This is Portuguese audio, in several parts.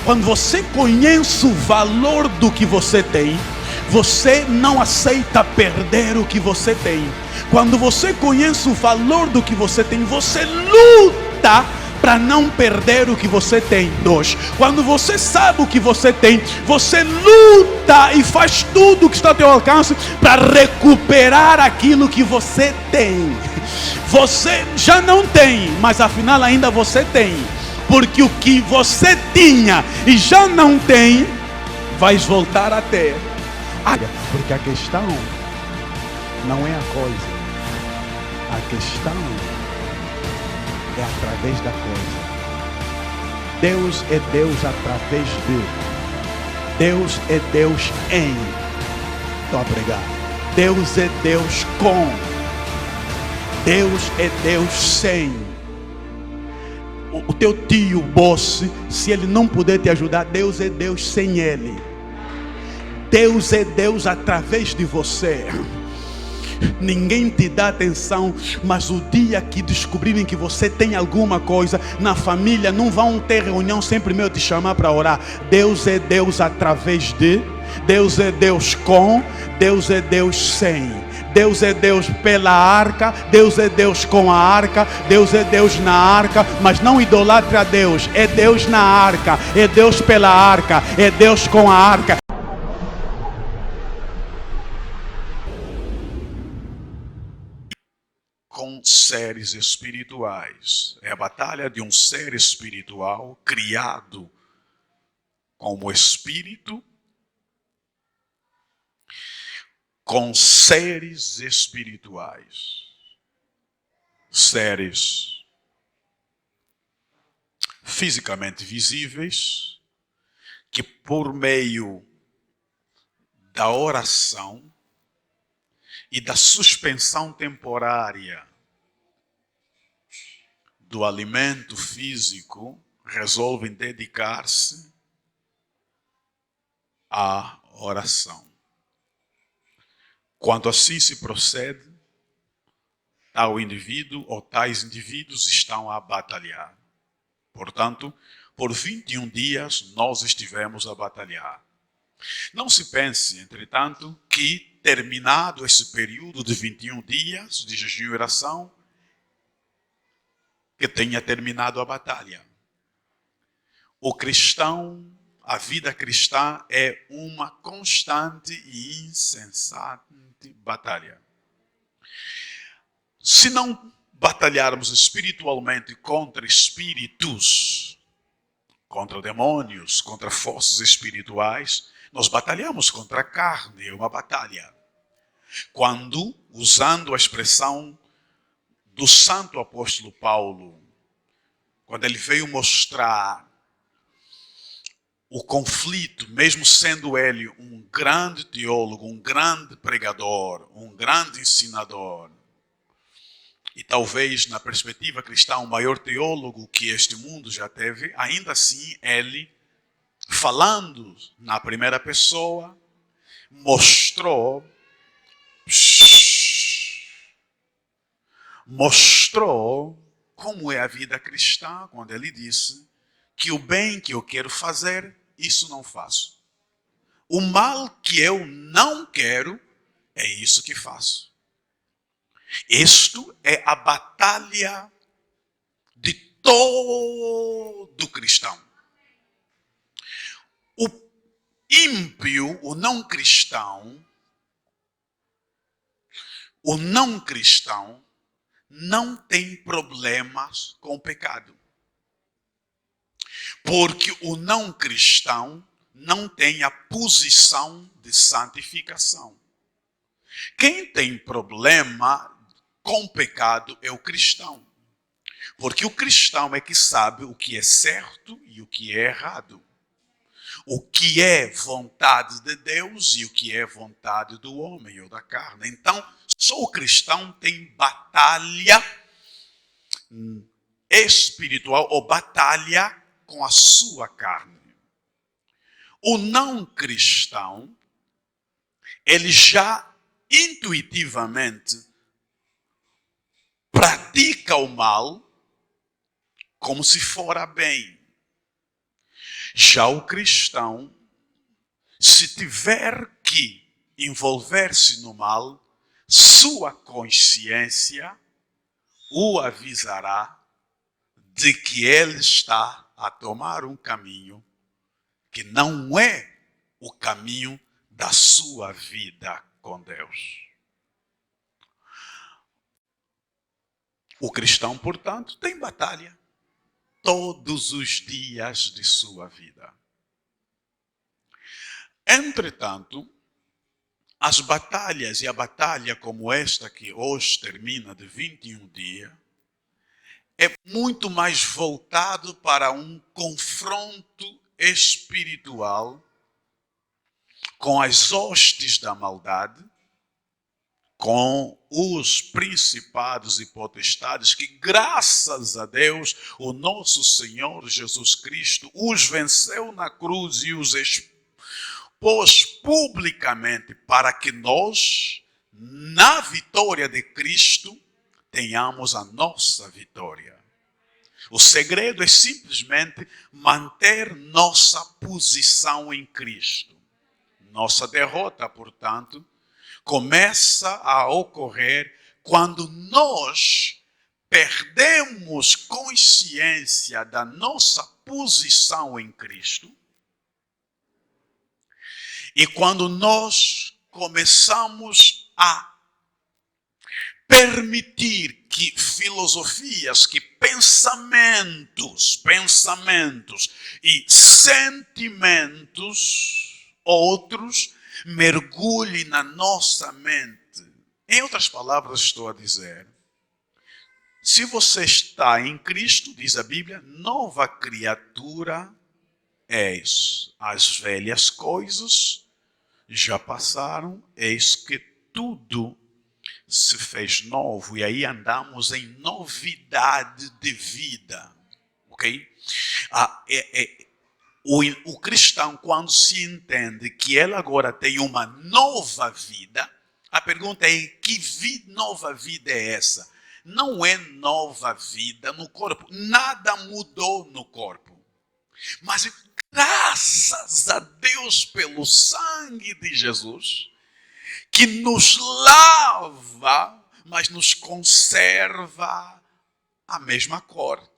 Quando você conhece o valor do que você tem, você não aceita perder o que você tem. Quando você conhece o valor do que você tem, você luta para não perder o que você tem. 2. Quando você sabe o que você tem, você luta e faz tudo o que está ao teu alcance para recuperar aquilo que você tem. Você já não tem, mas afinal ainda você tem. Porque o que você tinha e já não tem, vais voltar a ter. Porque a questão não é a coisa. A questão é através da coisa. Deus é Deus através de. Deus é Deus em. Estou a pregar. Deus é Deus com. Deus é Deus sem. O teu tio, boss, se ele não puder te ajudar, Deus é Deus sem ele. Deus é Deus através de você. Ninguém te dá atenção, mas o dia que descobrirem que você tem alguma coisa na família, não vão ter reunião sem primeiro te chamar para orar. Deus é Deus através de. Deus é Deus com. Deus é Deus sem. Deus é Deus pela arca, Deus é Deus com a arca, Deus é Deus na arca, mas não idolatre a Deus, é Deus na arca, é Deus pela arca, é Deus com a arca. Com seres espirituais, é a batalha de um ser espiritual criado como espírito, com seres espirituais, seres fisicamente visíveis, que por meio da oração e da suspensão temporária do alimento físico, resolvem dedicar-se à oração. Quando assim se procede, tal indivíduo ou tais indivíduos estão a batalhar. Portanto, por 21 dias nós estivemos a batalhar. Não se pense, entretanto, que terminado esse período de 21 dias de jejum e oração, que tenha terminado a batalha. O cristão, a vida cristã é uma constante e insensata batalha. Se não batalharmos espiritualmente contra espíritos, contra demônios, contra forças espirituais, nós batalhamos contra a carne, é uma batalha. Quando, usando a expressão do santo apóstolo Paulo, quando ele veio mostrar o conflito, mesmo sendo ele um grande teólogo, um grande pregador, um grande ensinador, e talvez na perspectiva cristã o maior teólogo que este mundo já teve, ainda assim ele, falando na primeira pessoa, mostrou como é a vida cristã, quando ele disse que o bem que eu quero fazer, isso não faço. O mal que eu não quero, é isso que faço. Isto é a batalha de todo cristão. O ímpio, o não cristão, não tem problemas com o pecado. Porque o não cristão não tem a posição de santificação. Quem tem problema com o pecado é o cristão. Porque o cristão é que sabe o que é certo e o que é errado. O que é vontade de Deus e o que é vontade do homem ou da carne. Então, só o cristão tem batalha espiritual ou batalha com a sua carne. O não cristão, ele já intuitivamente pratica o mal como se fora bem. Já o cristão, se tiver que envolver-se no mal, sua consciência o avisará de que ele está a tomar um caminho que não é o caminho da sua vida com Deus. O cristão, portanto, tem batalha todos os dias de sua vida. Entretanto, as batalhas, e a batalha como esta que hoje termina de 21 dias, é muito mais voltado para um confronto espiritual com as hostes da maldade, com os principados e potestades que, graças a Deus, o nosso Senhor Jesus Cristo os venceu na cruz e os expôs publicamente para que nós, na vitória de Cristo, tenhamos a nossa vitória. O segredo é simplesmente manter nossa posição em Cristo. Nossa derrota, portanto, começa a ocorrer quando nós perdemos consciência da nossa posição em Cristo e quando nós começamos a permitir que filosofias, que pensamentos e sentimentos outros mergulhe na nossa mente. Em outras palavras, estou a dizer, se você está em Cristo, diz a Bíblia, nova criatura és. As velhas coisas já passaram, eis que tudo se fez novo. E aí andamos em novidade de vida. Ok? O cristão, quando se entende que ele agora tem uma nova vida, a pergunta é: que nova vida é essa? Não é nova vida no corpo. Nada mudou no corpo. Mas graças a Deus pelo sangue de Jesus, que nos lava, mas nos conserva a mesma cor.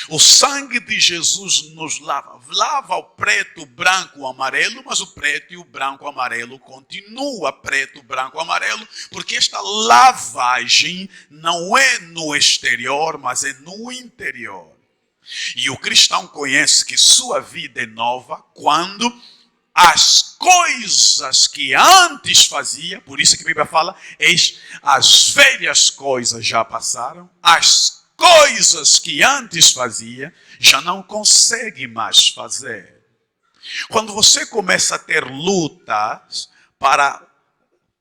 O sangue de Jesus nos lava. Lava o preto, o branco, o amarelo, mas o preto e o branco, o amarelo continua preto, branco, amarelo, porque esta lavagem não é no exterior, mas é no interior. E o cristão conhece que sua vida é nova quando as coisas que antes fazia, por isso que a Bíblia fala, eis, as velhas coisas já passaram, as coisas que antes fazia, já não consegue mais fazer. Quando você começa a ter lutas para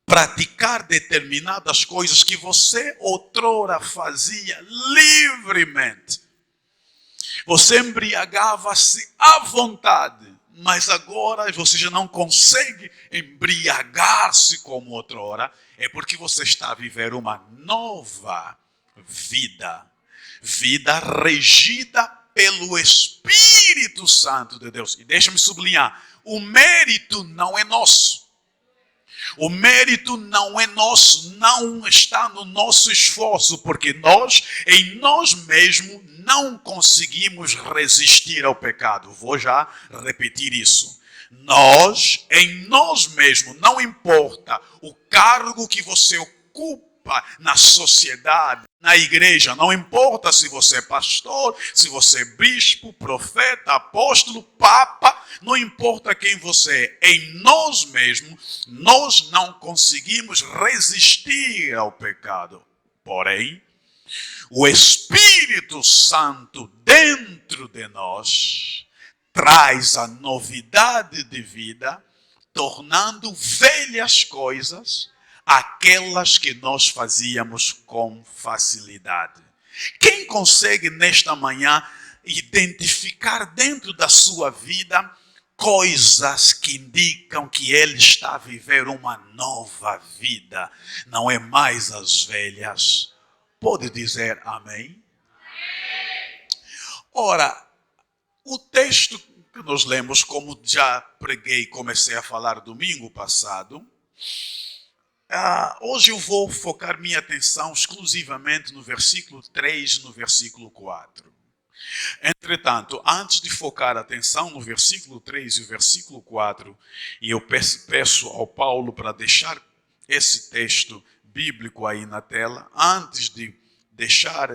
praticar determinadas coisas que você outrora fazia livremente, você embriagava-se à vontade, mas agora você já não consegue embriagar-se como outrora, é porque você está a viver uma nova vida. Vida regida pelo Espírito Santo de Deus. E deixa-me sublinhar, o mérito não é nosso. O mérito não é nosso, não está no nosso esforço, porque nós, em nós mesmos, não conseguimos resistir ao pecado. Vou já repetir isso. Nós, em nós mesmos, não importa o cargo que você ocupa na sociedade, na igreja, não importa se você é pastor, se você é bispo, profeta, apóstolo, papa, não importa quem você é, em nós mesmos, nós não conseguimos resistir ao pecado. Porém, o Espírito Santo dentro de nós traz a novidade de vida, tornando velhas coisas aquelas que nós fazíamos com facilidade. Quem consegue nesta manhã identificar dentro da sua vida coisas que indicam que ele está a viver uma nova vida? Não é mais as velhas. Pode dizer amém? Ora, o texto que nós lemos, como já preguei e comecei a falar domingo passado. Hoje eu vou focar minha atenção exclusivamente no versículo 3 e no versículo 4. Entretanto, antes de focar a atenção no versículo 3 e o versículo 4, e eu peço ao Paulo para deixar esse texto bíblico aí na tela, antes de deixar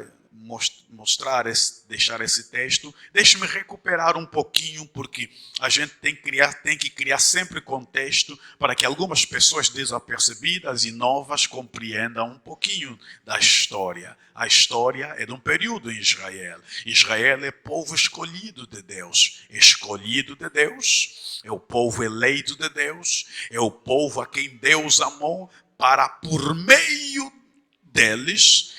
esse texto, deixe-me recuperar um pouquinho, porque a gente tem que criar sempre contexto para que algumas pessoas desapercebidas e novas compreendam um pouquinho da história. A história é de um período em Israel. Israel é povo escolhido de Deus. Escolhido de Deus, é o povo eleito de Deus, é o povo a quem Deus amou para, por meio deles,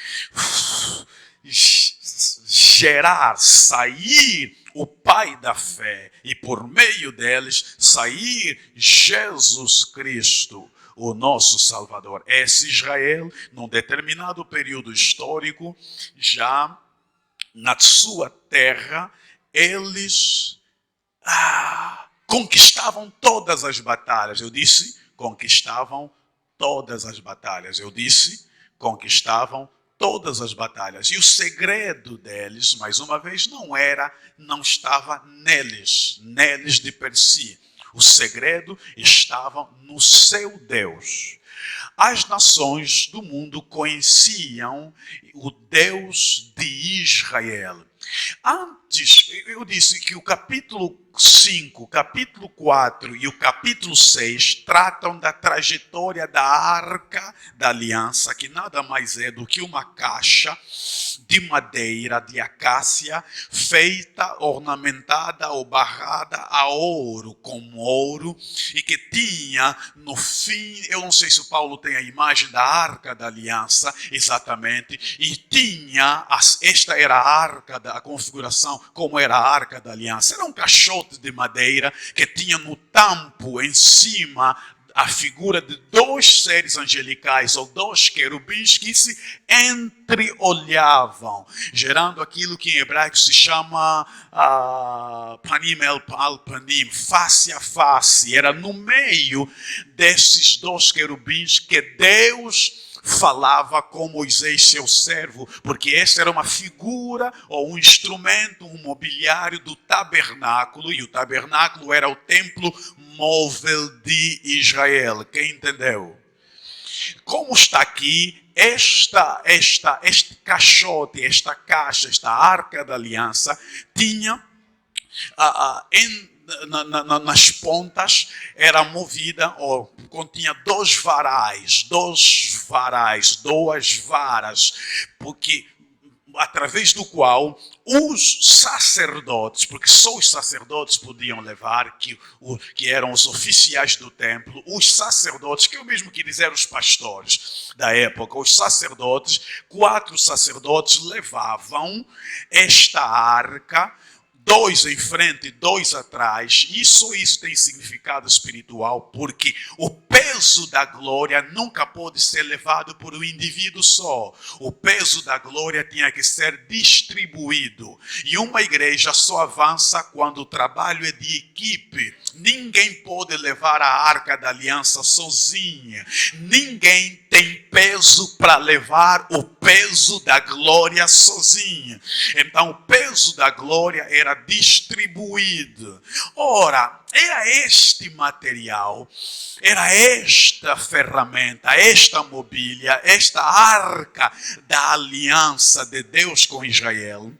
sair o Pai da fé, e por meio deles sair Jesus Cristo, o nosso Salvador. Esse Israel, num determinado período histórico, já na sua terra, eles conquistavam todas as batalhas. Eu disse, conquistavam todas as batalhas. Eu disse, conquistavam todas as batalhas. E o segredo deles, mais uma vez, não estava neles de per si. O segredo estava no seu Deus. As nações do mundo conheciam o Deus de Israel. Antes, eu disse que o capítulo 5, capítulo 4 e o capítulo 6 tratam da trajetória da Arca da Aliança, que nada mais é do que uma caixa de madeira de acácia, feita, ornamentada ou barrada a ouro, com ouro, e que tinha no fim, eu não sei se o Paulo tem a imagem da Arca da Aliança, exatamente, e tinha, esta era a Arca, a configuração, como era a Arca da Aliança, era um caixote de madeira que tinha no tampo, em cima, a figura de dois seres angelicais ou dois querubins que se entreolhavam, gerando aquilo que em hebraico se chama panim el panim, face a face. Era no meio desses dois querubins que Deus falava com Moisés, seu servo, porque essa era uma figura ou um instrumento, um mobiliário do tabernáculo, e o tabernáculo era o templo móvel de Israel. Quem entendeu? Como está aqui, este caixote, esta caixa, esta Arca da Aliança, tinha nas pontas, era movida, ou continha duas varas, porque através do qual os sacerdotes, porque só os sacerdotes podiam levar, que eram os oficiais do templo, os sacerdotes, que eu mesmo quis dizer os pastores da época, os sacerdotes, 4 sacerdotes levavam esta arca, 2 em frente e 2 atrás. Isso tem significado espiritual, porque o peso da glória nunca pode ser levado por um indivíduo só. O peso da glória tinha que ser distribuído. E uma igreja só avança quando o trabalho é de equipe. Ninguém pode levar a Arca da Aliança sozinha. Ninguém tem peso para levar o peso da glória sozinha. Então o peso da glória era distribuído. Ora, era este material, era esta ferramenta, esta mobília, esta arca da aliança de Deus com Israel,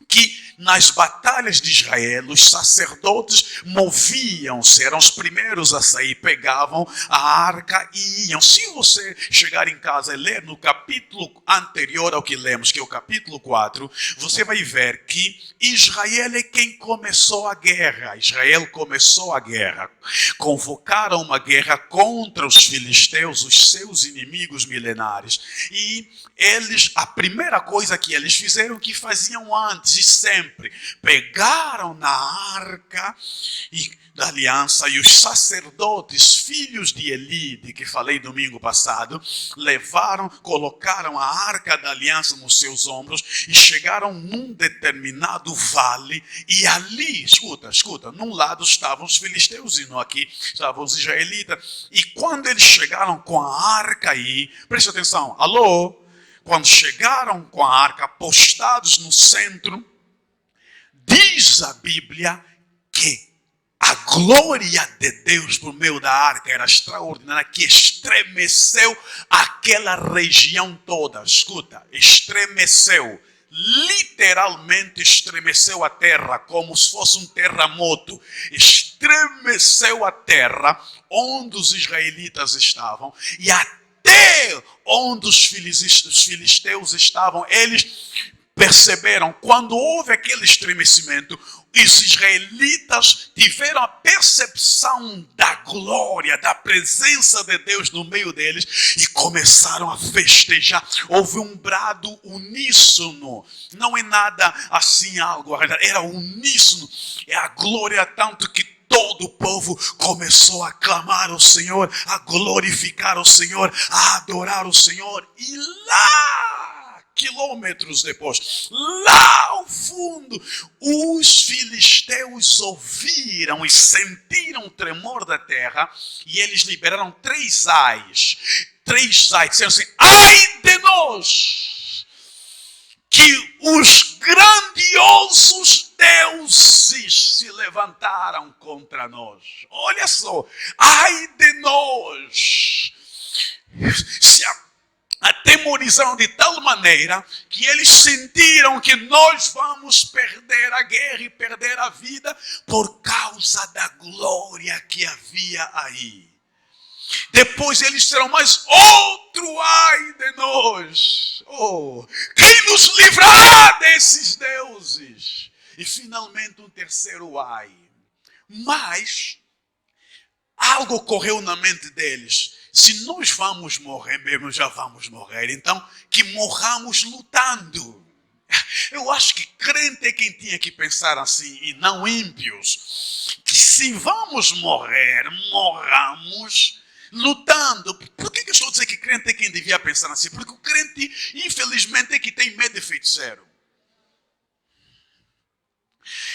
que nas batalhas de Israel, os sacerdotes moviam-se, eram os primeiros a sair, pegavam a arca e iam. Se você chegar em casa e ler no capítulo anterior ao que lemos, que é o capítulo 4, você vai ver que Israel é quem começou a guerra. Israel começou a guerra. Convocaram uma guerra contra os filisteus, os seus inimigos milenares. E a primeira coisa que eles fizeram, que faziam antes, desde sempre, pegaram na arca da aliança e os sacerdotes, filhos de Eli, de que falei domingo passado, colocaram a arca da aliança nos seus ombros e chegaram num determinado vale e ali, escuta, num lado estavam os filisteus e no aqui estavam os israelitas. E quando eles chegaram com a arca aí, preste atenção, alô? Quando chegaram com a arca postados no centro, diz a Bíblia que a glória de Deus por meio da arca era extraordinária, que estremeceu aquela região toda. Escuta, estremeceu, literalmente estremeceu a terra, como se fosse um terremoto. Estremeceu a terra onde os israelitas estavam e até onde os filisteus estavam. Eles perceberam, quando houve aquele estremecimento, os israelitas tiveram a percepção da glória, da presença de Deus no meio deles e começaram a festejar. Houve um brado uníssono, não é nada assim algo, era uníssono, é a glória tanto que todo o povo começou a clamar ao Senhor, a glorificar o Senhor, a adorar o Senhor. E lá, quilômetros depois, lá ao fundo, os filisteus ouviram e sentiram o tremor da terra e eles liberaram três ais, disseram assim: ai de nós, que os grandiosos deuses se levantaram contra nós. Olha só, ai de nós, se atemorizaram de tal maneira que eles sentiram que nós vamos perder a guerra e perder a vida por causa da glória que havia aí. Depois eles terão mais outro ai de nós. Oh, quem nos livrará desses deuses? E finalmente um terceiro ai. Mas algo ocorreu na mente deles. Se nós vamos morrer mesmo, já vamos morrer. Então, que morramos lutando. Eu acho que crente é quem tinha que pensar assim, e não ímpios. Que se vamos morrer, morramos lutando. Por que eu estou dizendo que crente é quem devia pensar assim? Porque o crente, infelizmente, é que tem medo de feiticeiro.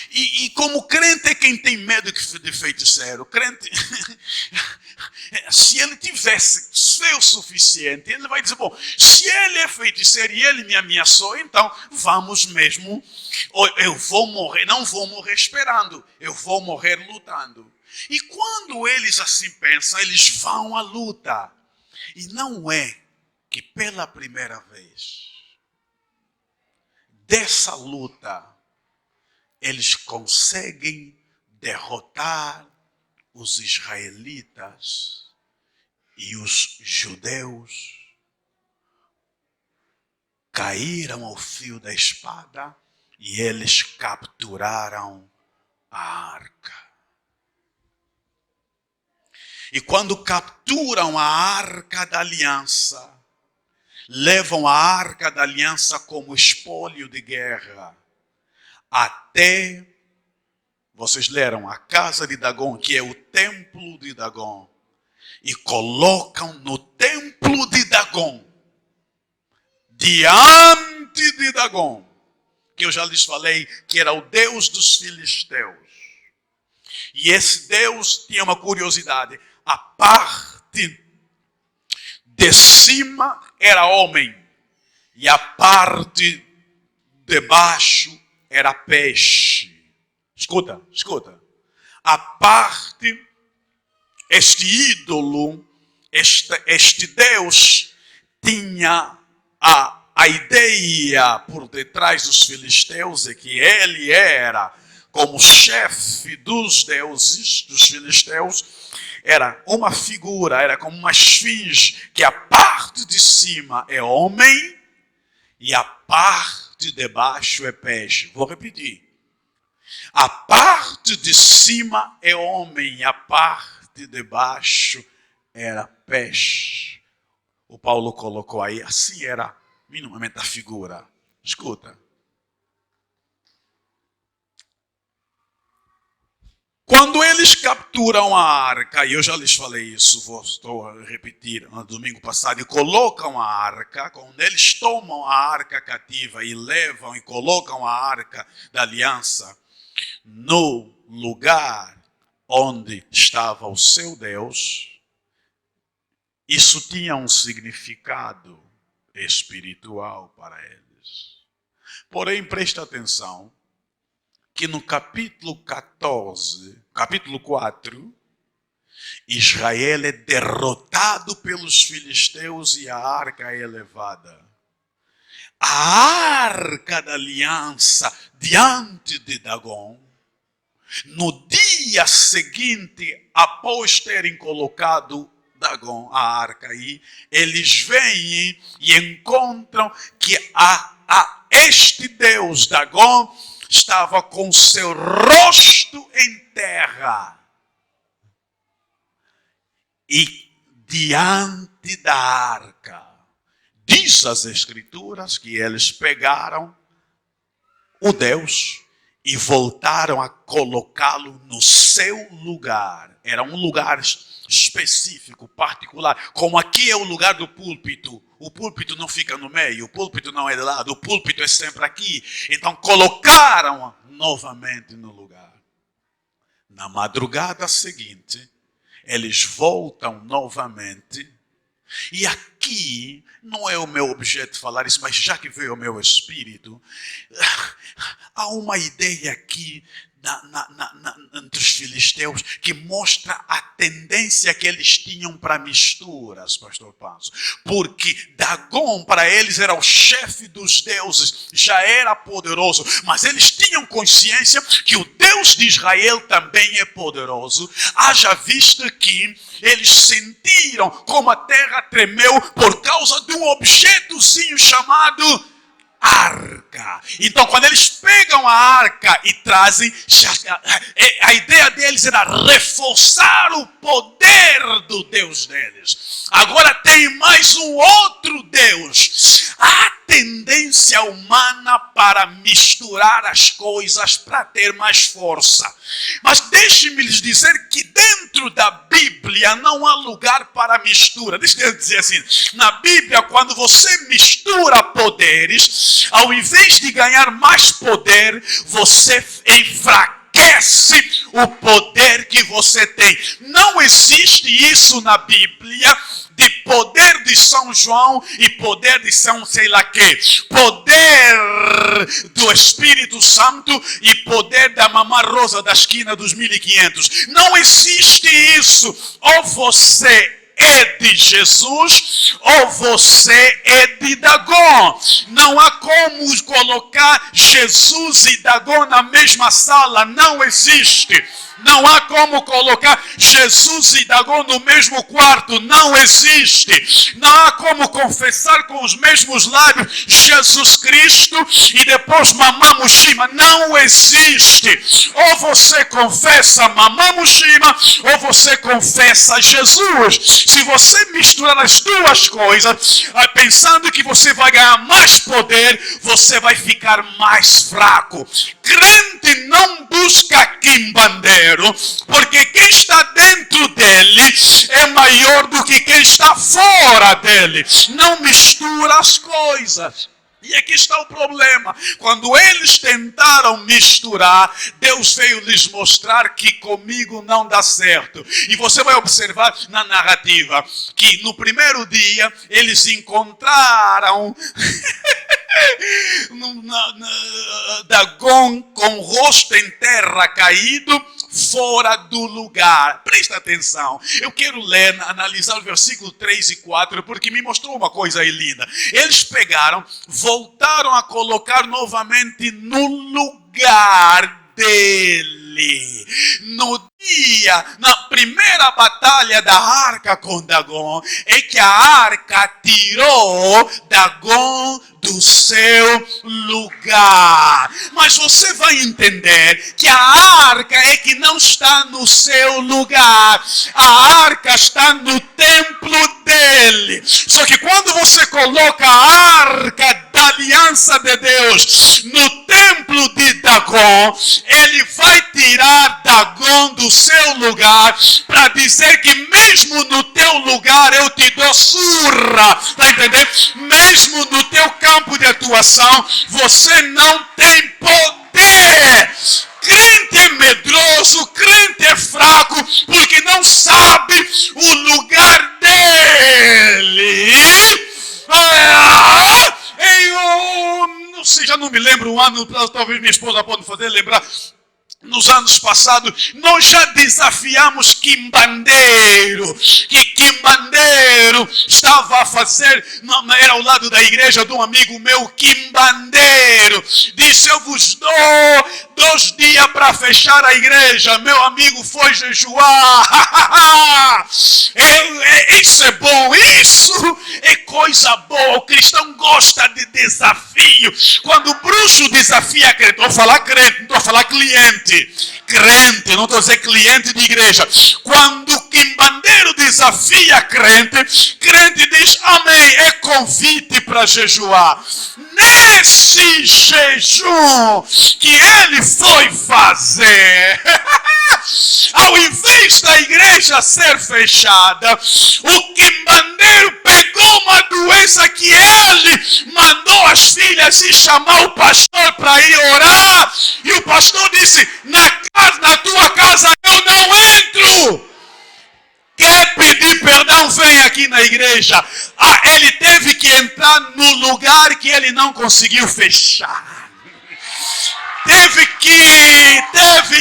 E como crente é quem tem medo de feiticeiro. Crente, se ele tivesse fé o suficiente, ele vai dizer: bom, se ele é feiticeiro e ele me ameaçou, então vamos mesmo, eu vou morrer, não vou morrer esperando, eu vou morrer lutando. E quando eles assim pensam, eles vão à luta. E não é que pela primeira vez dessa luta eles conseguem derrotar os israelitas e os judeus caíram ao fio da espada e eles capturaram a arca. E quando capturam a arca da aliança, levam a arca da aliança como espólio de guerra até, vocês leram, a casa de Dagon, que é o templo de Dagon, e colocam no templo de Dagon, diante de Dagon, que eu já lhes falei que era o Deus dos filisteus. E esse Deus tinha uma curiosidade: a parte de cima era homem e a parte de baixo era peixe. Escuta. A parte, este ídolo, este Deus tinha a ideia por detrás dos filisteus é que ele era como chefe dos deuses, dos filisteus, era uma figura, era como uma esfinge, que a parte de cima é homem e a parte de baixo é peixe. Vou repetir. A parte de cima é homem e a parte de baixo era peixe. O Paulo colocou aí, assim era minimamente a figura. Escuta. Quando eles capturam a arca, e eu já lhes falei isso, estou a repetir no domingo passado, e colocam a arca, quando eles tomam a arca cativa e levam e colocam a arca da aliança no lugar onde estava o seu Deus, isso tinha um significado espiritual para eles. Porém, presta atenção, que no capítulo 4, Israel é derrotado pelos filisteus e a arca é levada. A arca da aliança diante de Dagon, no dia seguinte, após terem colocado Dagon, a arca aí, eles vêm e encontram que este Deus, Dagon, estava com seu rosto em terra. E diante da arca, diz as Escrituras que eles pegaram o Deus e voltaram a colocá-lo no seu lugar. Era um lugar específico, particular. Como aqui é o lugar do púlpito. O púlpito não fica no meio, o púlpito não é de lado, o púlpito é sempre aqui. Então colocaram novamente no lugar. Na madrugada seguinte, eles voltam novamente. E aqui, não é o meu objeto falar isso, mas já que veio ao meu espírito, há uma ideia aqui entre os filisteus que mostra a tendência que eles tinham para misturas, pastor Panzo. Porque Dagon para eles era o chefe dos deuses, já era poderoso, mas eles tinham consciência que o Deus de Israel também é poderoso, haja visto que eles sentiram como a terra tremeu por causa de um objetozinho chamado arca. Então, quando eles pegam a arca e trazem, a ideia deles era reforçar o poder do Deus deles. Agora tem mais um outro Deus. Há tendência humana para misturar as coisas para ter mais força. Mas deixe-me lhes dizer que dentro da Bíblia não há lugar para mistura. Deixa eu dizer assim, na Bíblia, quando você mistura poderes, ao invés de ganhar mais poder, você enfraquece o poder que você tem. Não existe isso na Bíblia, de poder de São João e poder de São sei lá quê. Poder do Espírito Santo e poder da Mamã Rosa da esquina dos 1500. Não existe isso. Ou você é de Jesus ou você é de Dagon. Não há como colocar Jesus e Dagon na mesma sala. Não existe. Não há como colocar Jesus e Dagon no mesmo quarto. Não existe. Não há como confessar com os mesmos lábios Jesus Cristo e depois Mamã Mushima. Não existe. Ou você confessa Mamã Mushima ou você confessa Jesus. Se você misturar as duas coisas, pensando que você vai ganhar mais poder, você vai ficar mais fraco. Crente não busca quimbandeiro, porque quem está dentro dele é maior do que quem está fora dele. Não mistura as coisas. E aqui está o problema. Quando eles tentaram misturar, Deus veio lhes mostrar que comigo não dá certo. E você vai observar na narrativa que no primeiro dia eles encontraram Dagon com o rosto em terra caído, fora do lugar. Presta atenção. Eu quero ler, analisar o versículo 3 e 4, porque me mostrou uma coisa aí linda. Eles pegaram, voltaram a colocar novamente no lugar dele. No dia, na primeira batalha da arca com Dagon, é que a arca tirou Dagon do seu lugar. Mas você vai entender que a arca é que não está no seu lugar. A arca está no templo de dele. Só que quando você coloca a arca da aliança de Deus no templo de Dagon, ele vai tirar Dagon do seu lugar para dizer que mesmo no teu lugar eu te dou surra. Está entendendo? Mesmo no teu campo de atuação, você não tem poder. Crente é medroso, crente é fraco, porque não sabe o lugar dele. Eu não sei, já não me lembro o ano, talvez minha esposa pode fazer lembrar. Nos anos passados, nós já desafiamos Quimbandeiro, que Quimbandeiro estava a fazer, era ao lado da igreja de um amigo meu, Quimbandeiro, disse: eu vos dou 2 dias para fechar a igreja. Meu amigo foi jejuar. Isso é bom, isso é coisa boa. O cristão gosta de desafio. Quando o bruxo desafia crente, estou a falar crente, não estou a falar cliente. Crente, não estou a dizer cliente de igreja. Quando o quimbandeiro desafia crente, crente diz amém, é convite para jejuar. Nesse jejum que ele foi fazer, ao invés da igreja ser fechada, o quimbandeiro pegou uma doença que ele mandou as filhas ir chamar o pastor para ir orar, e o pastor disse: na tua casa eu não entro. Quer pedir perdão? Vem aqui na igreja. Ele teve que entrar no lugar que ele não conseguiu fechar. Teve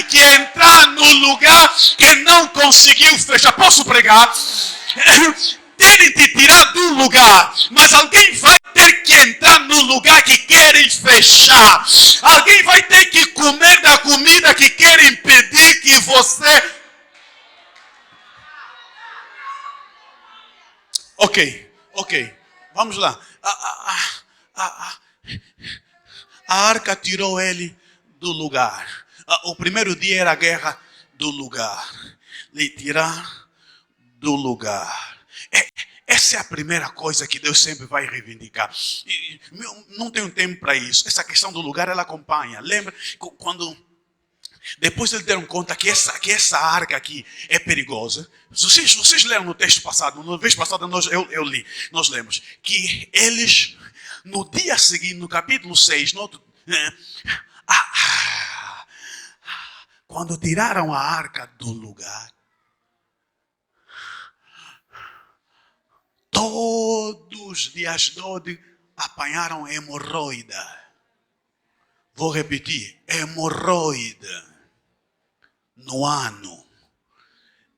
que entrar no lugar que não conseguiu fechar. Posso pregar? Terem te tirar do lugar, mas alguém vai ter que entrar no lugar que querem fechar. Alguém vai ter que comer da comida que querem impedir que você... Ok, vamos lá. A arca tirou ele do lugar. O primeiro dia era a guerra do lugar. Lhe tirar do lugar. Essa é a primeira coisa que Deus sempre vai reivindicar. Não tenho tempo para isso. Essa questão do lugar, ela acompanha. Lembra quando... Depois eles deram conta que essa arca aqui é perigosa. Vocês leram no texto passado, na vez passada eu li, nós lemos, que eles, no dia seguinte, no capítulo 6, quando tiraram a arca do lugar, todos de Asdod apanharam hemorroida. Vou repetir, hemorroida. No ano,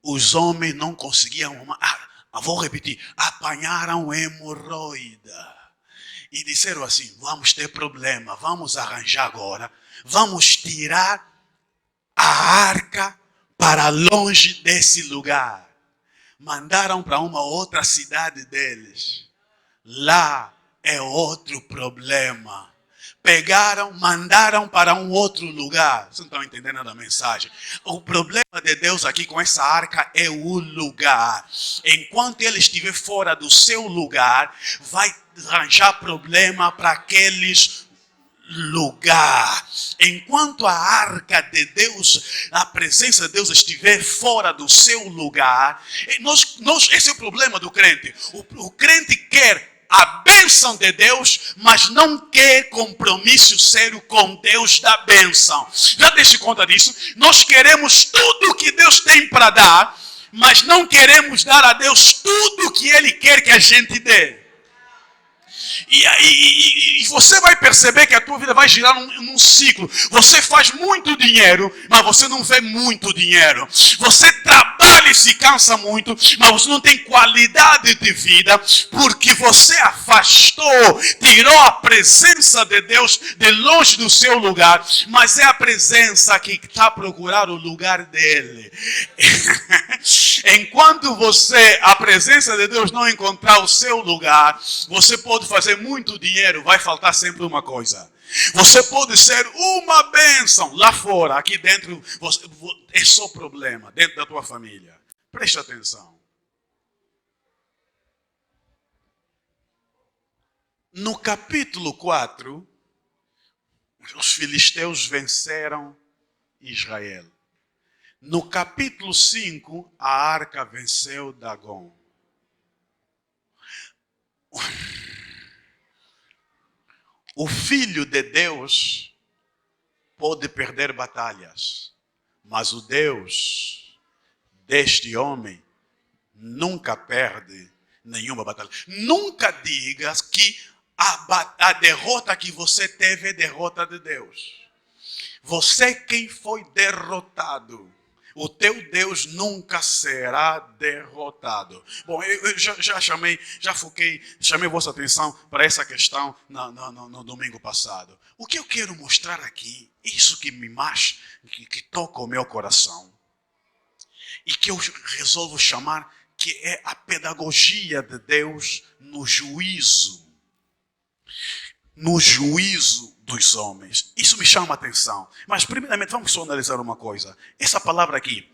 os homens não conseguiam, vou repetir, apanharam hemorroida. E disseram assim: vamos ter problema, vamos arranjar agora, vamos tirar a arca para longe desse lugar. Mandaram para uma outra cidade deles. Lá é outro problema. Pegaram, mandaram para um outro lugar. Vocês não estão entendendo a mensagem. O problema de Deus aqui com essa arca é o lugar. Enquanto ele estiver fora do seu lugar, vai arranjar problema para aqueles lugar. Enquanto a arca de Deus, a presença de Deus estiver fora do seu lugar, esse é o problema do crente. O crente quer a bênção de Deus, mas não quer compromisso sério com Deus da bênção. Já deixe conta disso. Nós queremos tudo que Deus tem para dar, mas não queremos dar a Deus tudo que Ele quer que a gente dê. E você vai perceber que a tua vida vai girar num ciclo. Você faz muito dinheiro, mas você não vê muito dinheiro. Você trabalha e se cansa muito, mas você não tem qualidade de vida, porque você afastou, tirou a presença de Deus de longe do seu lugar, mas é a presença que está a procurar o lugar dele. Enquanto a presença de Deus não encontrar o seu lugar, você pode fazer muito dinheiro, vai faltar sempre uma coisa. Você pode ser uma bênção lá fora, aqui dentro é só problema, dentro da tua família. Preste atenção. No capítulo 4, os filisteus venceram Israel. No capítulo 5, a arca venceu Dagon. O Filho de Deus pode perder batalhas, mas o Deus deste homem nunca perde nenhuma batalha. Nunca digas que a derrota que você teve é derrota de Deus. Você quem foi derrotado. O teu Deus nunca será derrotado. Bom, eu já chamei vossa atenção para essa questão no domingo passado. O que eu quero mostrar aqui, isso que que toca o meu coração, e que eu resolvo chamar que é a pedagogia de Deus no juízo dos homens. Isso me chama a atenção. Mas primeiramente vamos só analisar uma coisa. Essa palavra aqui,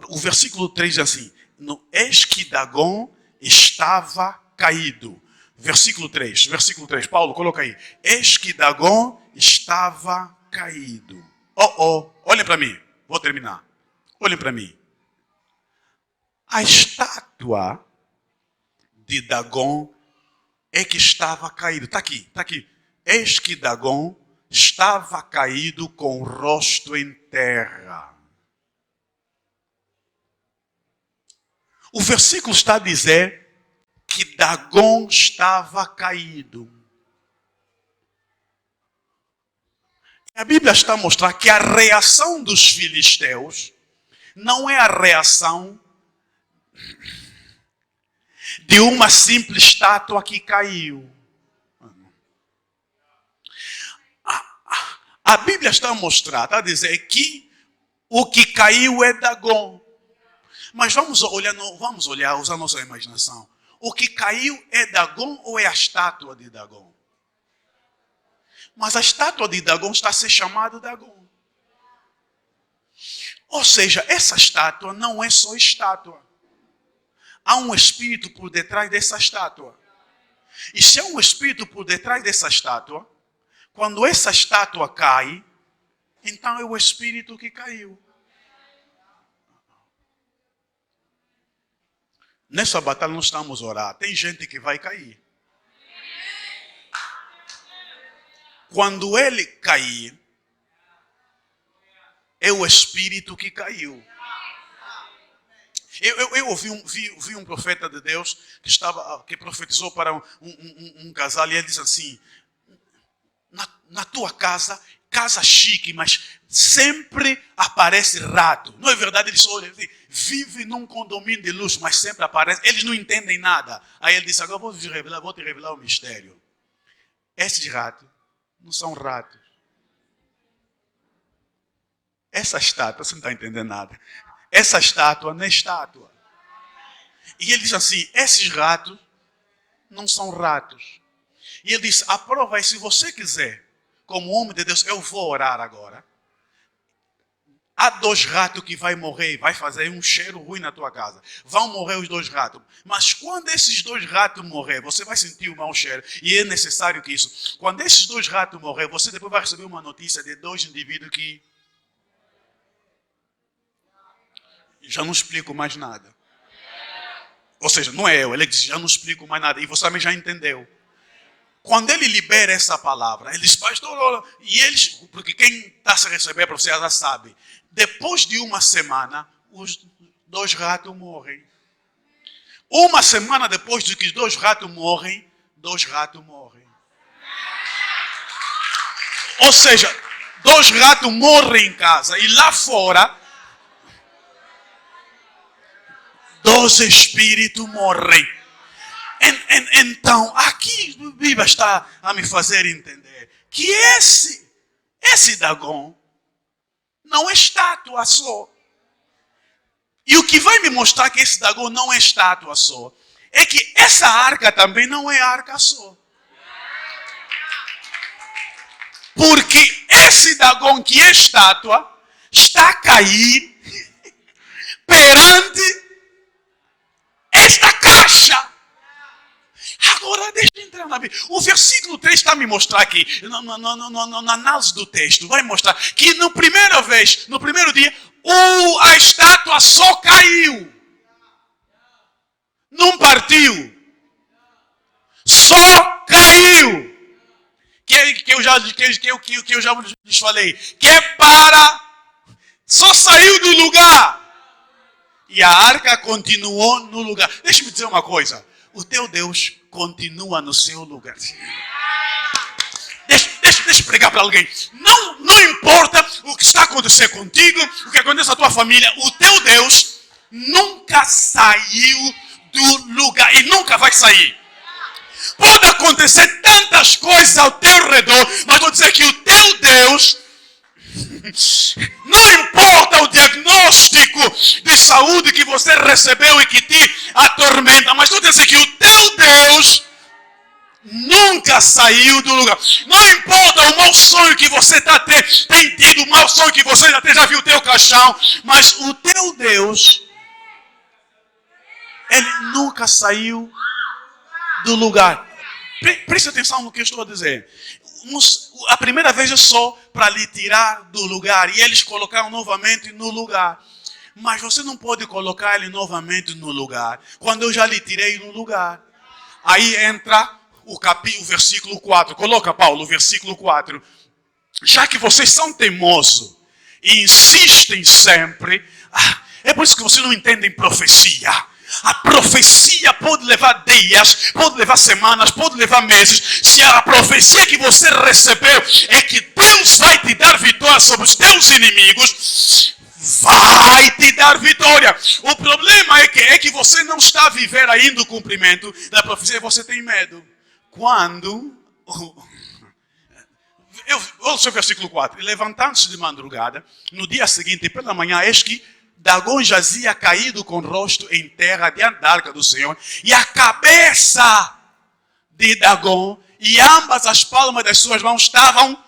o versículo 3 diz assim: eis que Dagon estava caído. Versículo 3, Paulo, coloca aí. Eis que Dagon estava caído. Olhem para mim, vou terminar. Olhem para mim. A estátua de Dagon é que estava caído. Está aqui. Eis que Dagon estava caído com o rosto em terra. O versículo está a dizer que Dagon estava caído. A Bíblia está a mostrar que a reação dos filisteus não é a reação de uma simples estátua que caiu. A Bíblia está a mostrar, está a dizer que o que caiu é Dagon. Mas vamos olhar, usar nossa imaginação. O que caiu é Dagon ou é a estátua de Dagon? Mas a estátua de Dagon está a ser chamada Dagon. Ou seja, essa estátua não é só estátua. Há um espírito por detrás dessa estátua. E se há um espírito por detrás dessa estátua, quando essa estátua cai, então é o espírito que caiu. Nessa batalha não estamos a orar. Tem gente que vai cair. Quando ele cair, é o espírito que caiu. Eu vi um profeta de Deus que profetizou para um casal e ele diz assim: na tua casa chique, mas sempre aparece rato. Não é verdade? Eles olham, vive num condomínio de luxo, mas sempre aparece. Eles não entendem nada. Aí ele disse: agora vou te revelar o mistério. Esses ratos não são ratos. Essa estátua, você não está entendendo nada. Essa estátua não é estátua. E ele diz assim: esses ratos não são ratos. E ele diz: a prova é, se você quiser, como homem de Deus, eu vou orar agora. Há 2 ratos que vai morrer, vai fazer um cheiro ruim na tua casa. Vão morrer os 2 ratos. Mas quando esses 2 ratos morrer, você vai sentir um mau cheiro. E é necessário que isso. Quando esses 2 ratos morrer, você depois vai receber uma notícia de 2 indivíduos que já não explico mais nada. Ou seja, não é eu. Ele diz: já não explico mais nada. E você também já entendeu. Quando ele libera essa palavra, ele diz: pastor, e eles, porque quem está a receber para você já sabe, depois de uma semana, os 2 ratos morrem. Uma semana depois de que os 2 ratos morrem, 2 ratos morrem. Ou seja, 2 ratos morrem em casa e lá fora, 2 espíritos morrem. Então, aqui a Bíblia está a me fazer entender que esse Dagon não é estátua só. E o que vai me mostrar que esse Dagon não é estátua só é que essa arca também não é arca só. Porque esse Dagon que é estátua está a cair perante esta caixa. Agora deixa entrar na Bíblia. O versículo 3 está a me mostrar aqui, na análise do texto, vai mostrar que no primeiro dia, a estátua só caiu. Não partiu. Só caiu. Que eu já lhes falei. Que é só saiu do lugar. E a arca continuou no lugar. Deixa-me dizer uma coisa. O teu Deus continua no seu lugar. Deixa eu pregar para alguém. Não importa o que está acontecendo contigo, o que acontece na tua família. O teu Deus nunca saiu do lugar e nunca vai sair. Pode acontecer tantas coisas ao teu redor, mas vou dizer que o teu Deus, não importa o diagnóstico de saúde que você recebeu e que te atormenta, mas vou dizer que o teu Deus nunca saiu do lugar. Não importa o mau sonho que você tem tido, o mau sonho que você já viu o teu caixão, mas o teu Deus, ele nunca saiu do lugar. Preste atenção no que eu estou a dizer. A primeira vez é só para lhe tirar do lugar. E eles colocaram novamente no lugar. Mas você não pode colocar ele novamente no lugar, quando eu já lhe tirei no lugar. Aí entra o versículo 4. Coloca, Paulo, o versículo 4. Já que vocês são teimosos e insistem sempre, é por isso que vocês não entendem profecia. A profecia pode levar dias, pode levar semanas, pode levar meses. Se a profecia que você recebeu é que Deus vai te dar vitória sobre os teus inimigos, vai te dar vitória. O problema é que você não está a viver ainda o cumprimento da profecia e você tem medo. Quando... Olha o seu versículo 4. Levantando-se de madrugada, no dia seguinte, pela manhã, eis que Dagom jazia caído com o rosto em terra diante da arca do Senhor, e a cabeça de Dagom e ambas as palmas das suas mãos estavam,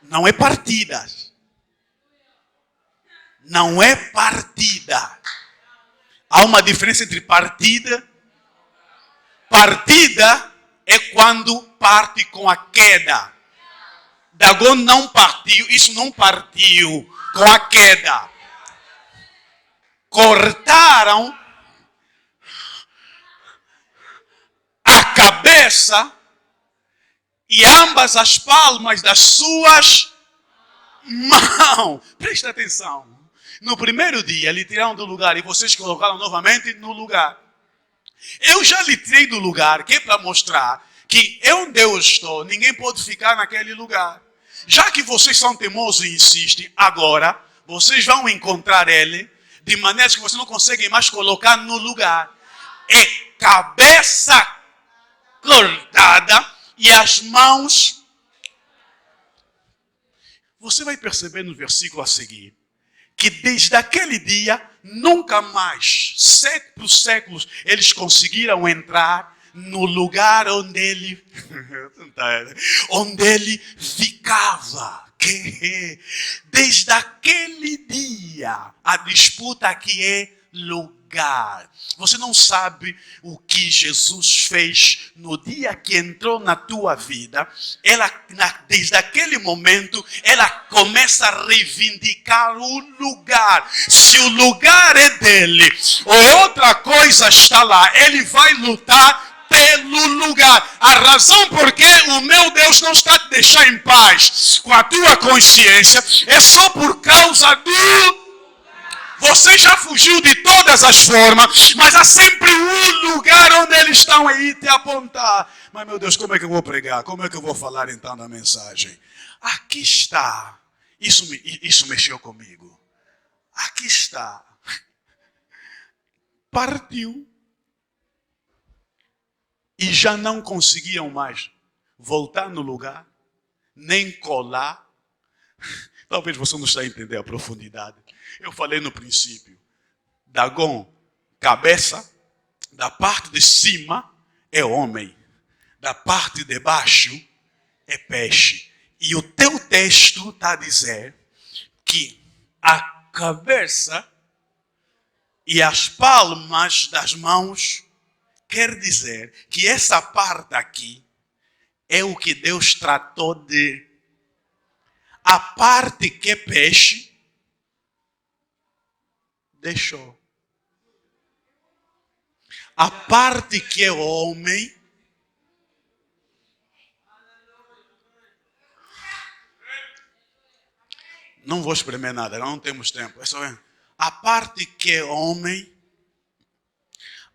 não é partidas. Não é partida. Há uma diferença entre partida. Partida é quando parte com a queda. Dagom não partiu, isso não partiu com a queda. Cortaram a cabeça e ambas as palmas das suas mãos. Presta atenção. No primeiro dia, lhe tiraram do lugar e vocês colocaram novamente no lugar. Eu já lhe tirei do lugar, que é para mostrar que onde eu estou, ninguém pode ficar naquele lugar. Já que vocês são teimosos e insistem, agora vocês vão encontrar ele de maneira que você não consegue mais colocar no lugar. É cabeça cortada e as mãos. Você vai perceber no versículo a seguir que desde aquele dia, nunca mais, séculos, séculos, eles conseguiram entrar no lugar onde ele ficava. Desde aquele dia, a disputa aqui é lugar. Você não sabe o que Jesus fez no dia que entrou na tua vida. Desde aquele momento, ela começa a reivindicar o lugar. Se o lugar é dele ou outra coisa está lá, ele vai lutar pelo lugar. A razão por que o meu Deus não está te deixando em paz com a tua consciência é só por causa do... Você já fugiu de todas as formas, mas há sempre um lugar onde eles estão aí te apontar. Mas meu Deus, como é que eu vou pregar? Como é que eu vou falar então na mensagem? Aqui está. Isso mexeu comigo. Aqui está. Partiu. E já não conseguiam mais voltar no lugar, nem colar. Talvez você não está a entender a profundidade. Eu falei no princípio. Dagom, cabeça, da parte de cima é homem, da parte de baixo é peixe. E o teu texto está a dizer que a cabeça e as palmas das mãos quer dizer que essa parte aqui é o que Deus tratou de... A parte que é peixe, deixou. A parte que é homem, não vou espremer nada, não temos tempo. É só a parte que é homem,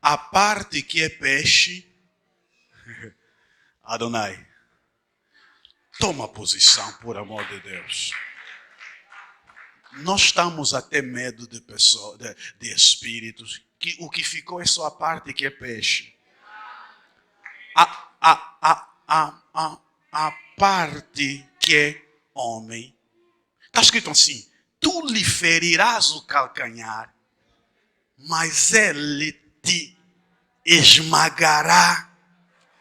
a parte que é peixe, Adonai, toma posição, por amor de Deus. Nós estamos a ter medo de pessoas, de espíritos, que o que ficou é só a parte que é peixe. A parte que é homem. Está escrito assim: tu lhe ferirás o calcanhar, mas ele te esmagará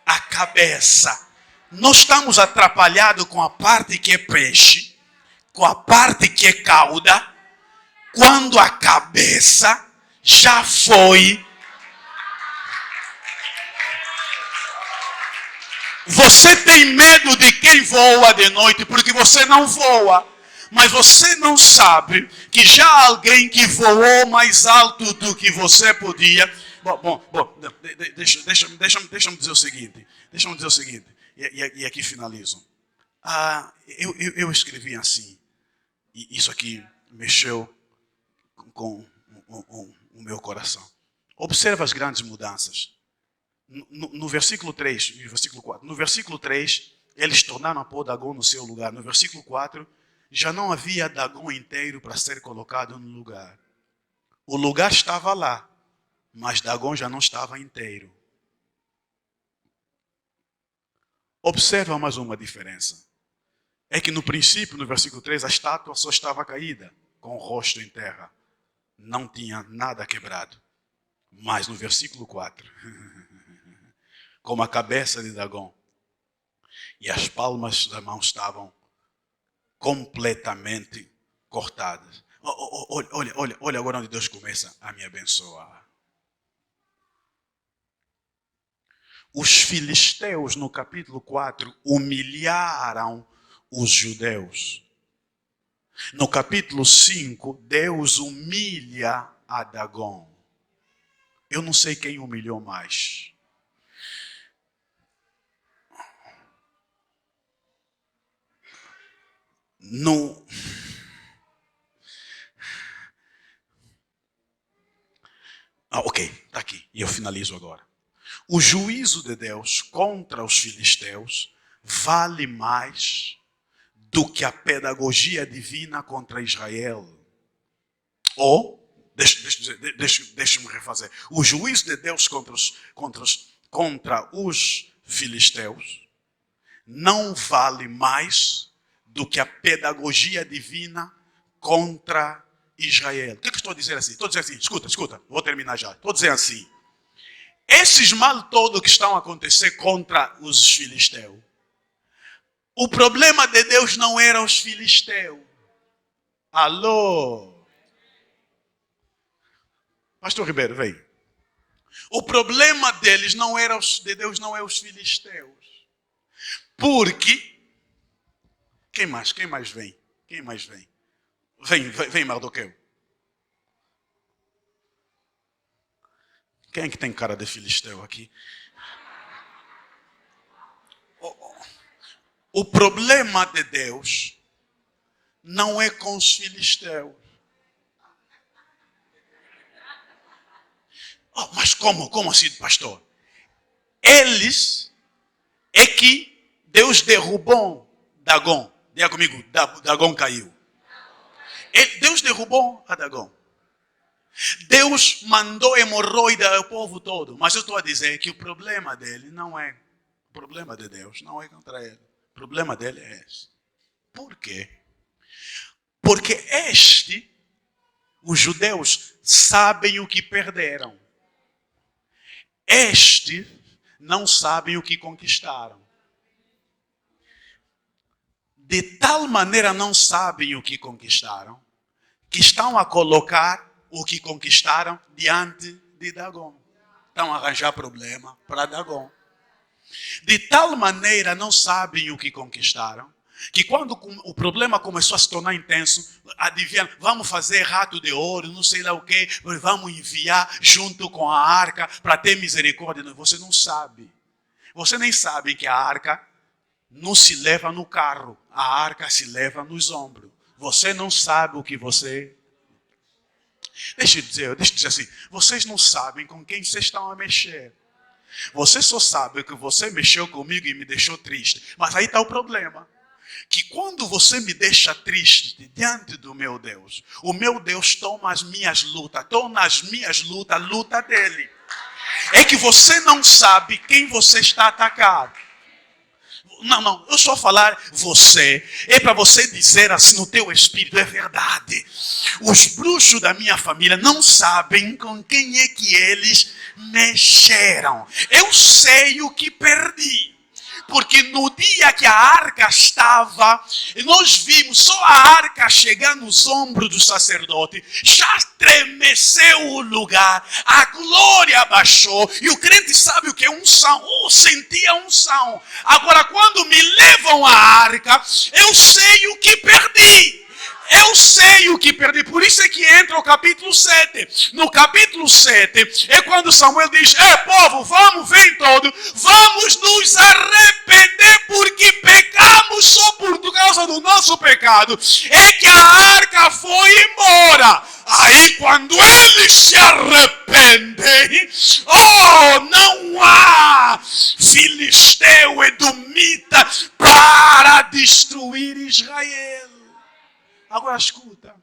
a cabeça. Nós estamos atrapalhados com a parte que é peixe, com a parte que é cauda, quando a cabeça já foi. Você tem medo de quem voa de noite, porque você não voa. Mas você não sabe que já alguém que voou mais alto do que você podia. Deixa-me dizer o seguinte. E aqui finalizo. Eu escrevi assim. E isso aqui mexeu com o meu coração. Observa as grandes mudanças. No versículo 3 e versículo 4. No versículo 3, eles tornaram a pôr Dagom no seu lugar. No versículo 4, já não havia Dagom inteiro para ser colocado no lugar. O lugar estava lá, mas Dagom já não estava inteiro. Observa mais uma diferença. É que no princípio, no versículo 3, a estátua só estava caída, com o rosto em terra. Não tinha nada quebrado. Mas no versículo 4, como a cabeça de Dagom e as palmas da mão estavam completamente cortadas. Olha agora onde Deus começa a me abençoar. Os filisteus, no capítulo 4, humilharam os judeus. No capítulo 5, Deus humilha a Dagom. Eu não sei quem humilhou mais. Ok, está aqui. E eu finalizo agora. O juízo de Deus contra os filisteus vale mais do que a pedagogia divina contra Israel. Ou, deixa-me refazer. O juízo de Deus contra os filisteus não vale mais do que a pedagogia divina contra Israel. O que eu estou a dizer assim? Estou a dizer assim, escuta, vou terminar já. Estou a dizer assim, esses mal todos que estão a acontecer contra os filisteus, o problema de Deus não era os filisteus. Alô? Pastor Ribeiro, vem. O problema deles não era de Deus, não é os filisteus. Porque Quem mais vem? Vem, Mardoqueu. Quem é que tem cara de filisteu aqui? O problema de Deus não é com os filisteus. Mas como assim, pastor? Eles é que Deus derrubou Dagom. Diga comigo, Dagom caiu. Deus derrubou a Dagom. Deus mandou hemorroida ao povo todo. Mas eu estou a dizer que o problema dele não é. O problema de Deus não é contra ele. O problema dele é esse. Por quê? Porque os judeus sabem o que perderam. Não sabem o que conquistaram. De tal maneira não sabem o que conquistaram, que estão a colocar o que conquistaram diante de Dagom. Estão a arranjar problema para Dagon. De tal maneira não sabem o que conquistaram, que quando o problema começou a se tornar intenso, adivinha, vamos fazer rato de ouro, não sei lá o que, vamos enviar junto com a arca para ter misericórdia. Você não sabe. Você nem sabe que a arca não se leva no carro, a arca se leva nos ombros. Você não sabe o que você... Deixa eu dizer assim, vocês não sabem com quem vocês estão a mexer. Você só sabe que você mexeu comigo e me deixou triste. Mas aí está o problema. Que quando você me deixa triste diante do meu Deus, o meu Deus toma as minhas lutas, torna as minhas lutas a luta dele. É que você não sabe quem você está atacando. Não, eu só falar você, é para você dizer assim no teu espírito, é verdade. Os bruxos da minha família não sabem com quem é que eles mexeram. Eu sei o que perdi. Porque no dia que a arca estava, nós vimos só a arca chegar nos ombros do sacerdote, já estremeceu o lugar, a glória baixou, e o crente sabe o que é unção, sentia unção. Agora quando me levam a arca, eu sei o que perdi. Eu sei o que perdi, por isso é que entra o capítulo 7. No capítulo 7 é quando Samuel diz, povo, vamos, vem todo, vamos nos arrepender porque pecamos só por causa do nosso pecado. É que a arca foi embora. Aí quando eles se arrependem, não há filisteu, edomita para destruir Israel. Agora escuta,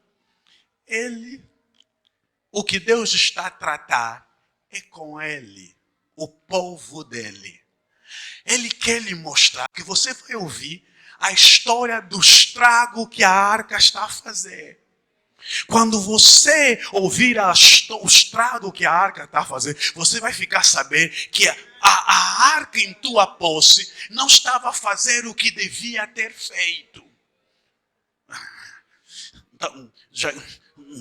o que Deus está a tratar é com ele, o povo dele. Ele quer lhe mostrar, que você vai ouvir a história do estrago que a arca está a fazer. Quando você ouvir o estrago que a arca está a fazer, você vai ficar a saber que a arca em tua posse não estava a fazer o que devia ter feito. Já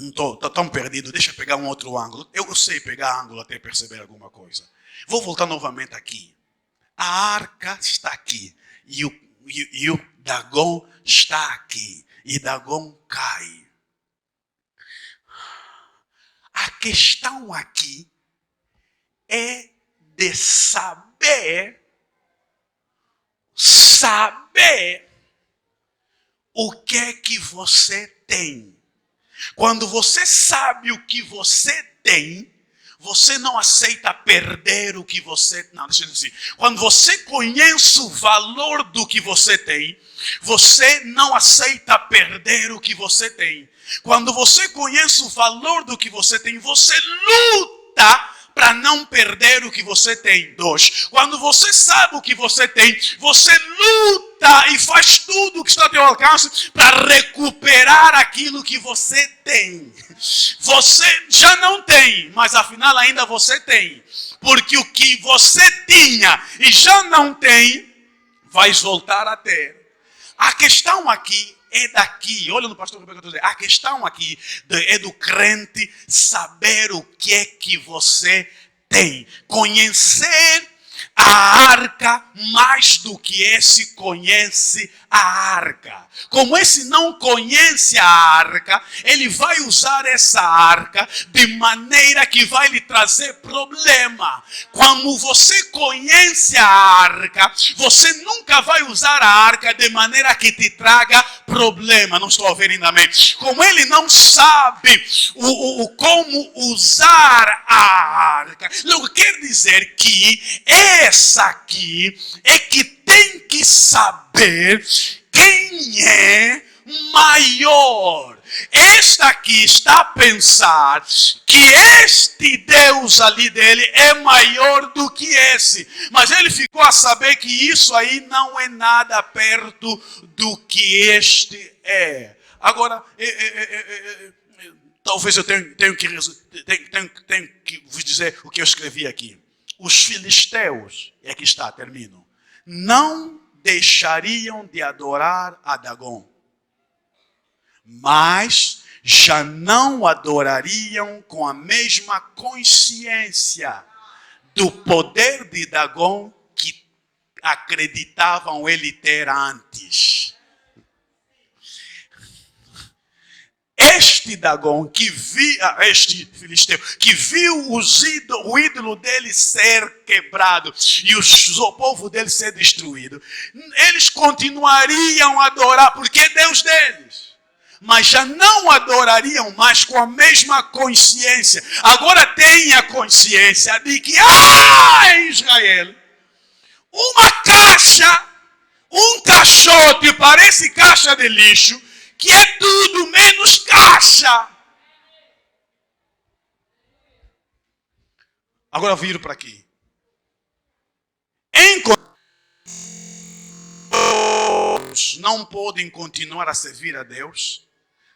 estou tão perdido, deixa eu pegar um outro ângulo. Eu sei pegar ângulo até perceber alguma coisa. Vou voltar novamente aqui. A arca está aqui e o Dagon está aqui e Dagon cai. A questão aqui é de saber o que é que você tem. Quando você sabe o que você tem, você não aceita perder o que você... Não, deixa eu dizer assim. Quando você conhece o valor do que você tem, você não aceita perder o que você tem. Quando você conhece o valor do que você tem, você luta para não perder o que você tem. 2. Quando você sabe o que você tem, você luta e faz tudo o que está ao teu alcance para recuperar aquilo que você tem. Você já não tem, mas afinal ainda você tem. Porque o que você tinha e já não tem, vai voltar a ter. A questão aqui é daqui, olha no pastor Roberto, a questão aqui é do crente saber o que é que você tem. Conhecer a arca mais do que esse conhece a arca. Como esse não conhece a arca, ele vai usar essa arca de maneira que vai lhe trazer problema. Como você conhece a arca, você nunca vai usar a arca de maneira que te traga problema. Não estou ouvindo ainda. Como ele não sabe como usar a arca, logo quer dizer que essa aqui é que tem que saber quem é maior. Esta aqui está a pensar que este Deus ali dele é maior do que esse. Mas ele ficou a saber que isso aí não é nada perto do que este é. Agora, talvez eu tenho que vos dizer o que eu escrevi aqui. Os filisteus, e aqui está, termino, não deixariam de adorar a Dagon, mas já não adorariam com a mesma consciência do poder de Dagon que acreditavam ele ter antes. Este Dagon que via, este filisteu, que viu o ídolo dele ser quebrado e o povo dele ser destruído, eles continuariam a adorar, porque é Deus deles. Mas já não adorariam mais com a mesma consciência. Agora tenha consciência de que em Israel, uma caixa, um caixote parece caixa de lixo, que é tudo menos caixa. Agora eu viro para aqui. Não podem continuar a servir a Deus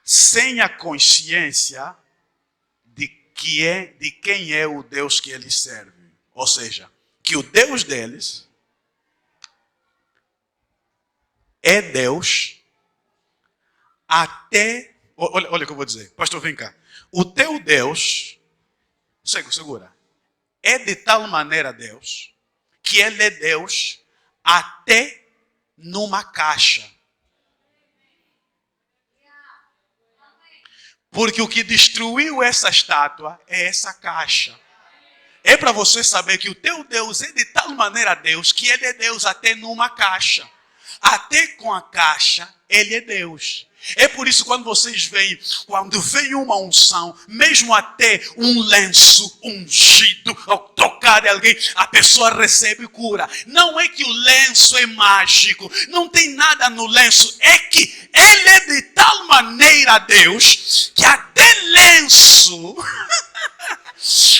sem a consciência de quem é o Deus que eles servem. Ou seja, que o Deus deles é Deus até... Olha o que eu vou dizer. Pastor, vem cá. O teu Deus, segura, é de tal maneira Deus, que ele é Deus até numa caixa. Porque o que destruiu essa estátua é essa caixa. É para você saber que o teu Deus é de tal maneira Deus, que ele é Deus até numa caixa. Até com a caixa, ele é Deus. É por isso quando vem uma unção, mesmo até um lenço ungido, ao tocar de alguém, a pessoa recebe cura. Não é que o lenço é mágico, não tem nada no lenço, é que ele é de tal maneira Deus, que até lenço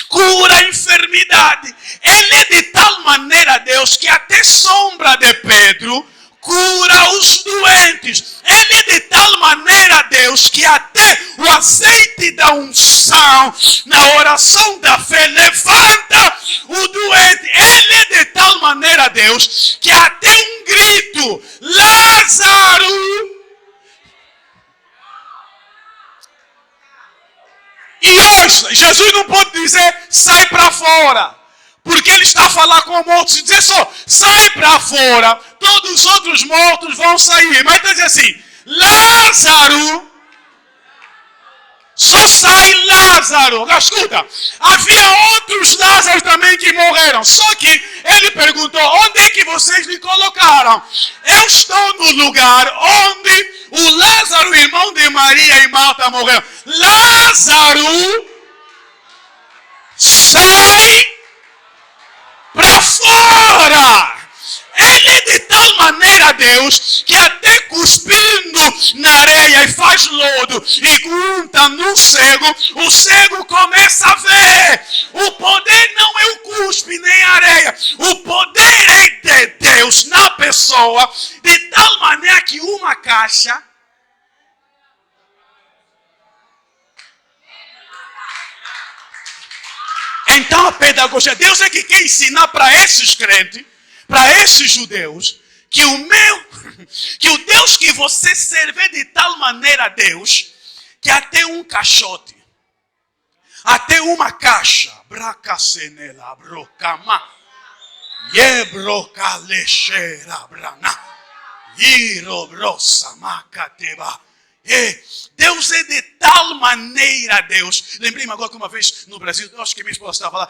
cura a enfermidade. Ele é de tal maneira Deus, que até sombra de Pedro cura os doentes. Ele é de tal maneira Deus que até o azeite da unção na oração da fé levanta o doente. Ele é de tal maneira Deus que até um grito, Lázaro. E hoje Jesus não pode dizer sai para fora, porque ele está a falar com mortos e dizer só, sai para fora, todos os outros mortos vão sair. Mas está dizendo assim, Lázaro, só sai Lázaro. Escuta, havia outros Lázaros também que morreram, só que ele perguntou, onde é que vocês me colocaram? Eu estou no lugar onde o Lázaro, irmão de Maria e Marta, morreu. Lázaro, sai para fora. Ele é de tal maneira Deus que até cuspindo na areia e faz lodo e unta no cego, o cego começa a ver. O poder não é o cuspe nem a areia, o poder é de Deus na pessoa, de tal maneira que uma caixa então a pedagogia, Deus é que quer ensinar para esses crentes, para esses judeus, que o Deus que você serve é de tal maneira Deus, que até um caixote, até uma caixa, bracacenela, brocama, yebrocalexera, brana, irobrosa, macateba. Deus é de tal maneira Deus. Lembrei-me agora que uma vez no Brasil, eu acho que minha esposa estava lá,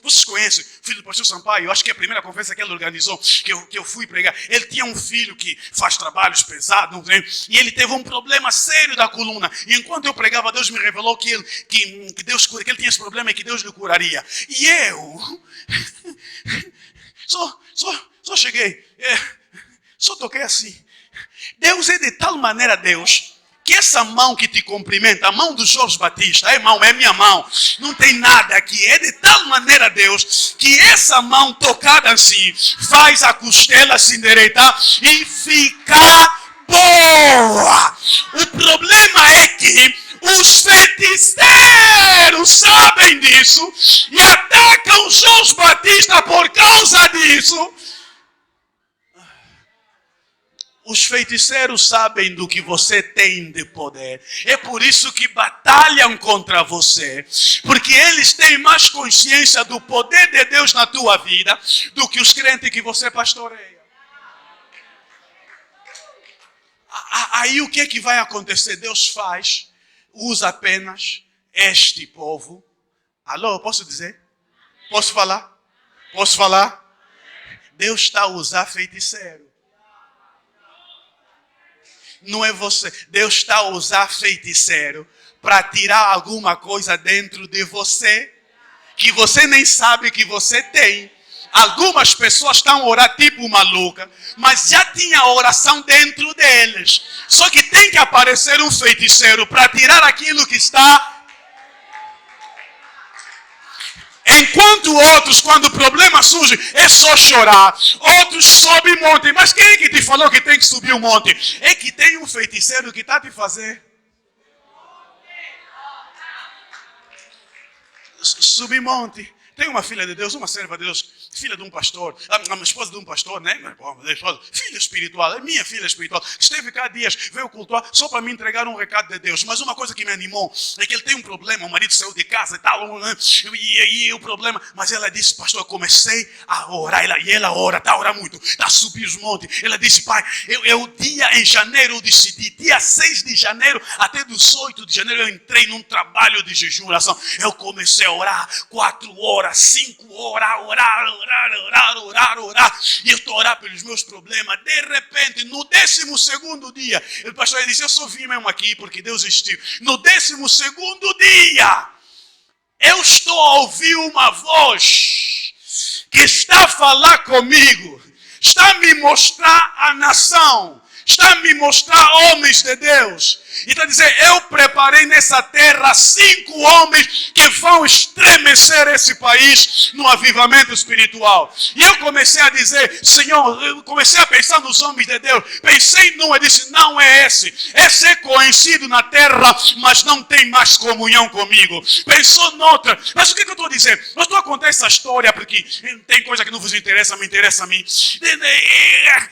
vocês conhecem o filho do pastor Sampaio? Eu acho que é a primeira conferência que ele organizou, que eu fui pregar. Ele tinha um filho que faz trabalhos pesados, né? E ele teve um problema sério da coluna. E enquanto eu pregava, Deus me revelou que Deus cura, que ele tinha esse problema e que Deus lhe curaria. E eu só cheguei, só toquei assim. Deus é de tal maneira Deus, que essa mão que te cumprimenta, a mão do Jorge Batista, irmão, é minha mão, não tem nada aqui. É de tal maneira Deus, que essa mão tocada assim, faz a costela se endireitar e ficar boa. O problema é que os feiticeiros sabem disso e atacam o Jorge Batista por causa disso. O Os feiticeiros sabem do que você tem de poder. É por isso que batalham contra você. Porque eles têm mais consciência do poder de Deus na tua vida do que os crentes que você pastoreia. Aí o que é que vai acontecer? Deus usa apenas este povo. Alô, posso dizer? Posso falar? Posso falar? Deus está a usar feiticeiro. Não é você. Deus está a usar feiticeiro para tirar alguma coisa dentro de você que você nem sabe que você tem. Algumas pessoas estão a orar tipo maluca, mas já tinha oração dentro deles. Só que tem que aparecer um feiticeiro para tirar aquilo que está. Enquanto outros, quando o problema surge, é só chorar. Outros sobem monte. Mas quem é que te falou que tem que subir o monte? É que tem um feiticeiro que está a te fazer subir monte. Tem uma filha de Deus, uma serva de Deus, filha de um pastor, a esposa de um pastor, né? Filha espiritual, é minha filha espiritual. Esteve cá há dias, veio cultuar só para me entregar um recado de Deus. Mas uma coisa que me animou é que ele tem um problema, o marido saiu de casa e tal, né? E o problema, mas ela disse, pastor, eu comecei a orar, e ela ora, está a orar muito, está a subir os montes. Ela disse, pai, o dia em janeiro eu decidi, dia 6 de janeiro até 18 de janeiro eu entrei num trabalho de jejum e oração. Eu comecei a orar 4 horas, 5 horas, orar. E eu estou a orar pelos meus problemas. De repente, no 12º dia, o pastor disse, eu só vim mesmo aqui porque Deus existiu. No 12º dia, eu estou a ouvir uma voz que está a falar comigo. Está a me mostrar a nação. Está a me mostrar homens de Deus. E está a dizer, eu preparei nessa terra 5 homens que vão estremecer esse país no avivamento espiritual. E eu comecei a dizer, Senhor, eu comecei a pensar nos homens de Deus. Pensei num, eu disse, não é esse. Esse é conhecido na terra, mas não tem mais comunhão comigo. Pensou noutra. Mas o que eu estou dizendo? Eu estou a contar essa história porque tem coisa que não vos interessa, me interessa a mim.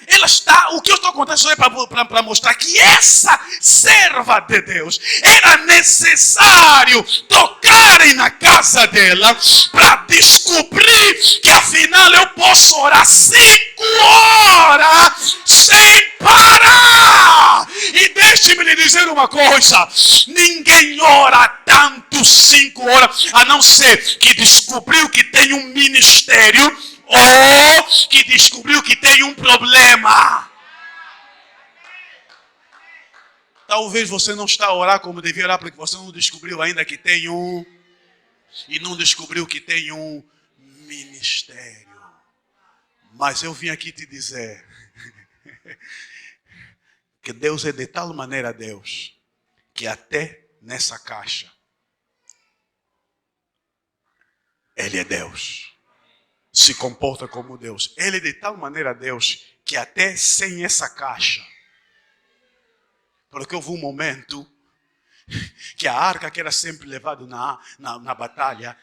Ela está, o que eu estou contando só é para mostrar que essa serva de Deus, era necessário tocarem na casa dela para descobrir que afinal eu posso orar 5 horas sem parar. E deixe-me lhe dizer uma coisa, ninguém ora tanto 5 horas, a não ser que descobriu que tem um ministério ou que descobriu que tem um problema. Talvez você não está a orar como devia orar, porque você não descobriu ainda que tem um, e não descobriu que tem um ministério. Mas eu vim aqui te dizer que Deus é de tal maneira Deus, que até nessa caixa, Ele é Deus. Se comporta como Deus. Ele é de tal maneira Deus, que até sem essa caixa, porque houve um momento que a arca que era sempre levada na batalha,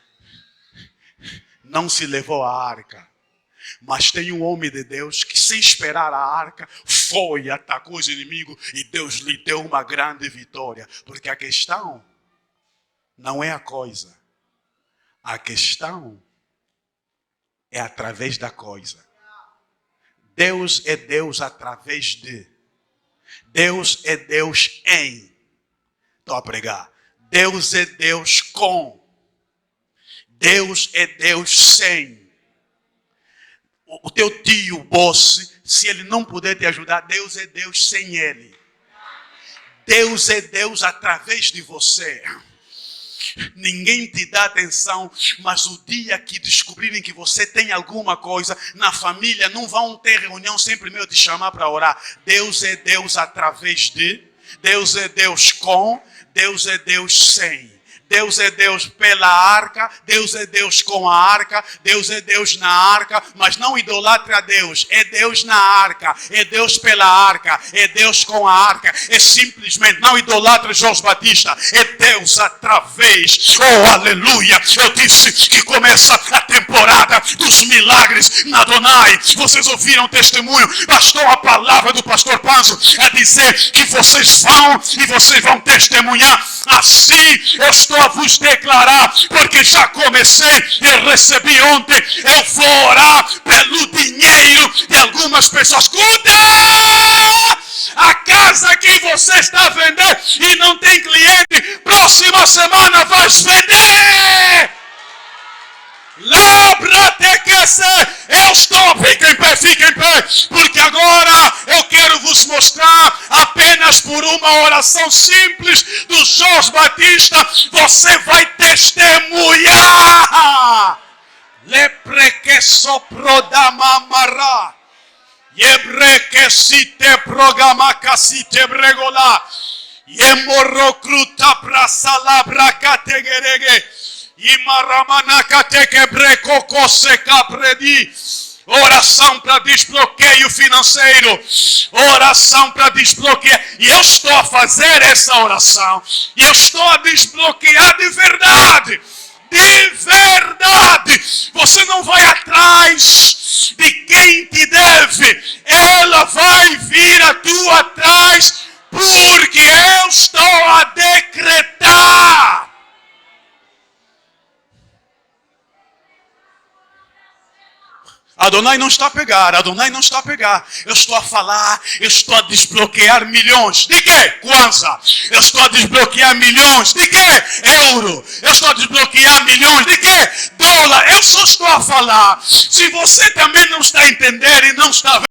não se levou a arca. Mas tem um homem de Deus que, sem esperar a arca, foi, atacou os inimigos e Deus lhe deu uma grande vitória. Porque a questão não é a coisa. A questão é através da coisa. Deus é Deus através de. Deus é Deus em. Estou a pregar. Deus é Deus com. Deus é Deus sem. O teu tio, boss, se ele não puder te ajudar, Deus é Deus sem ele. Deus é Deus através de você. Ninguém te dá atenção, mas o dia que descobrirem que você tem alguma coisa na família, não vão ter reunião sem primeiro te chamar para orar. Deus é Deus através de, Deus é Deus com, Deus é Deus sem. Deus é Deus pela arca, Deus é Deus com a arca, Deus é Deus na arca, mas não idolatre a Deus. É Deus na arca, é Deus pela arca, é Deus com a arca. É simplesmente, não idolatre Jorge Batista, é Deus através. Oh, aleluia! Eu disse que começa a temporada dos milagres na Adonai. Vocês ouviram o testemunho? Bastou a palavra do pastor Panzo a dizer que vocês vão e vocês vão testemunhar. Assim eu estou a vos declarar, porque já comecei, eu recebi ontem. Eu vou orar pelo dinheiro de algumas pessoas. Cuida! A casa que você está vendendo e não tem cliente, próxima semana vai vender. Eu estou, fica em pé, porque agora eu quero vos mostrar, apenas por uma oração simples do Jorge Batista, você vai testemunhar. Lepre soprodamamara, yebre si te programa si te bregola, yemorrocruta prasalabra categerege. Oração para desbloqueio financeiro. Oração para desbloqueio. E eu estou a fazer essa oração. E eu estou a desbloquear de verdade. De verdade. Você não vai atrás de quem te deve. Ela vai vir a tu atrás. Porque eu estou a decretar. Adonai não está a pegar, Adonai não está a pegar. Eu estou a falar, eu estou a desbloquear milhões. De quê? Kwanza. Eu estou a desbloquear milhões. De quê? Euro. Eu estou a desbloquear milhões. De quê? Dólar. Eu só estou a falar. Se você também não está a entender e não está